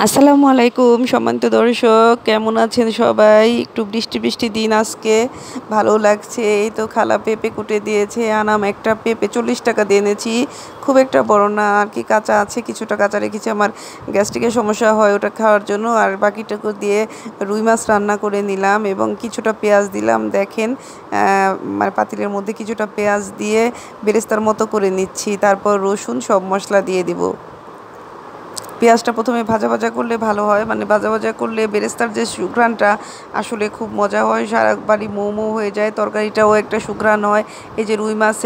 আসসালামু আলাইকুম সম্মানিত দর্শক, কেমন আছেন সবাই? একটু বৃষ্টি বৃষ্টি দিন আজকে, ভালো লাগছে। এই তো খালা পেঁপে কুটে দিয়েছে, আনাম একটা পেঁপে 40 টাকা দিয়ে এনেছি, খুব একটা বড় না আর কি, কাঁচা আছে, কিছুটা কাঁচা রেখেছি, আমার গ্যাস্ট্রিকের সমস্যা হয় ওটা খাওয়ার জন্য। আর বাকিটুকু দিয়ে রুই মাছ রান্না করে নিলাম এবং কিছুটা পেঁয়াজ দিলাম। দেখেন মানে পাতিলের মধ্যে কিছুটা পেঁয়াজ দিয়ে বেরেস্তার মতো করে নিচ্ছি, তারপর রসুন সব মশলা দিয়ে দিব। পেঁয়াজটা প্রথমে ভাজা ভাজা করলে ভালো হয়, মানে ভাজা ভাজা করলে বেরেস্তার যে সুঘ্রাণটা আসলে খুব মজা হয়, সারা বাড়ি মৌ মৌ হয়ে যায়, তরকারিটাও একটা সুঘ্রাণ হয়। এই যে রুই মাছ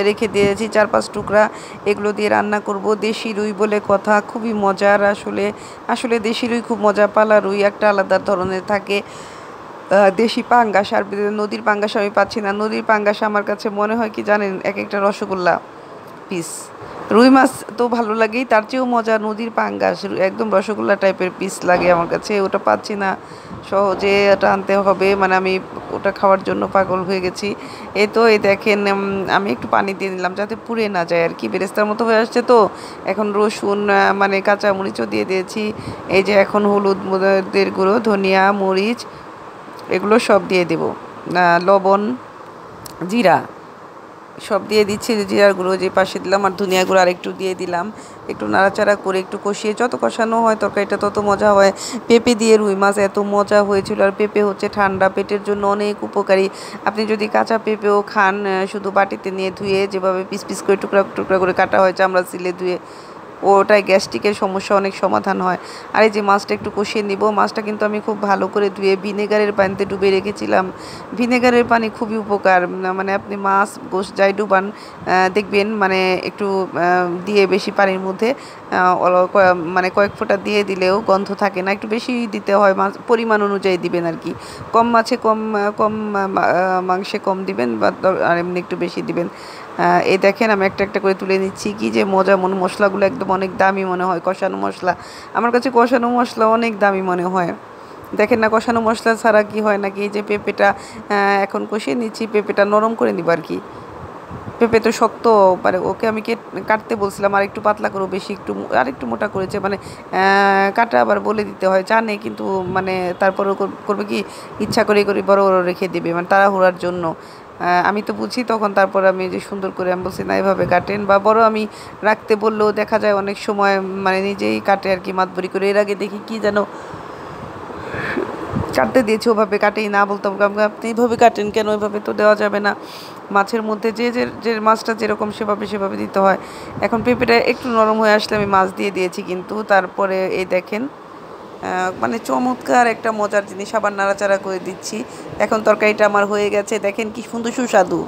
রেখে দিয়েছি 4-5 টুকরা, এগুলো দিয়ে রান্না করব। দেশি রুই বলে কথা, খুবই মজার আসলে। আসলে দেশি রুই খুব মজা, পালা রুই একটা আলাদা ধরনের থাকে। দেশি পাঙ্গাস আর নদীর পাঙ্গাস আমি পাচ্ছি না। নদীর পাঙ্গাস আমার কাছে মনে হয় কি জানেন, এক একটা রসগোল্লা পিস। রুই মাছ তো ভালো লাগেই, তার চেয়েও মজা নদীর পাঙ্গাস, একদম রসগোল্লা টাইপের পিস লাগে আমার কাছে। ওটা পাচ্ছি না, সহজে ওটা আনতে হবে, মানে আমি ওটা খাওয়ার জন্য পাগল হয়ে গেছি। এই তো এই দেখেন, আমি একটু পানি দিয়ে নিলাম যাতে পুড়ে না যায় আর কি, বেরেস্তার মতো হয়ে আসছে তো। এখন রসুন মানে কাঁচা মরিচও দিয়ে দিয়েছি। এই যে এখন হলুদ দের গুঁড়ো, ধনিয়া, মরিচ, এগুলো সব দিয়ে দেব, লবণ, জিরা সব দিয়ে দিচ্ছি। জিরার গুঁড়ো যে পাশে দিলাম, আর ধনিয়া গুঁড়ো আরেকটু দিয়ে দিলাম। একটু নাড়াচাড়া করে একটু কষিয়ে, যত কষানো হয় তরকারিটা তত মজা হয়। পেঁপে দিয়ে রুই মাছ এত মজা হয়েছিল। আর পেঁপে হচ্ছে ঠান্ডা, পেটের জন্য অনেক উপকারী। আপনি যদি কাঁচা পেঁপেও খান, শুধু বাটিতে নিয়ে ধুয়ে যেভাবে পিস পিস করে টুকরা টুকরা করে কাটা হয় চামড়া সিলে ধুয়ে, ওটাই গ্যাস্ট্রিকের সমস্যা অনেক সমাধান হয়। আর এই যে মাছটা একটু কষিয়ে নিব, মাছটা কিন্তু আমি খুব ভালো করে ধুয়ে ভিনেগারের পানিতে ডুবিয়ে রেখেছিলাম। ভিনেগারের পানি খুবই উপকার, মানে আপনি মাছ গোশ যাই ডুবান, দেখবেন মানে একটু দিয়ে বেশি পানির মধ্যে মানে কয়েক ফোঁটা দিয়ে দিলেও গন্ধ থাকে না। একটু বেশি দিতে হয়, মাছ পরিমাণ অনুযায়ী দিবেন আর কি। কম মাছে কম, কম মাংসে কম দিবেন, বা আর এমনি একটু বেশি দিবেন। এই দেখেন আমি একটা একটা করে তুলে নিচ্ছি, কি যে মজা। মশলাগুলো একদম অনেক দামি মনে হয়, কষানো মশলা। আমার কাছে কষানো মশলা অনেক দামি মনে হয়। দেখেন না, কষানো মশলা ছাড়া কি হয় নাকি। এই যে পেঁপেটা এখন কষিয়ে নিচ্ছি, পেঁপেটা নরম করে নিব আর কি। পেঁপে তো শক্ত, মানে ওকে আমি কাটতে বলছিলাম আর একটু পাতলা করো, বেশি একটু আর একটু মোটা করেছে, মানে কাটা আবার বলে দিতে হয় জানে, কিন্তু মানে তারপরেও করবে কি, ইচ্ছা করে করে বড় বড় রেখে দেবে, মানে তাড়াহুড়ার জন্য। আমি তো বুঝি তখন, তারপর আমি যে সুন্দর করে আমি বলছি না এভাবে কাটেন, বা বড় আমি রাখতে বললেও দেখা যায় অনেক সময় মানে নিজেই কাটে আর কি, মাতবরি করে। এর আগে দেখি কি যেন কাটতে দিয়েছে, ওভাবে কাটেই না, বলতাম আপনি এইভাবে কাটেন কেন, ওইভাবে তো দেওয়া যাবে না। মাছের মধ্যে যে যে যে মাছটা যেরকম সেভাবে সেভাবে দিতে হয়। এখন পেঁপেটা একটু নরম হয়ে আসলে আমি মাছ দিয়ে দিয়েছি, কিন্তু তারপরে এই দেখেন মানে চমৎকার একটা মজার জিনিস, আবার নাড়াচাড়া করে দিচ্ছি। এখন তরকারিটা আমার হয়ে গেছে, দেখেন কি সুন্দর সুস্বাদু।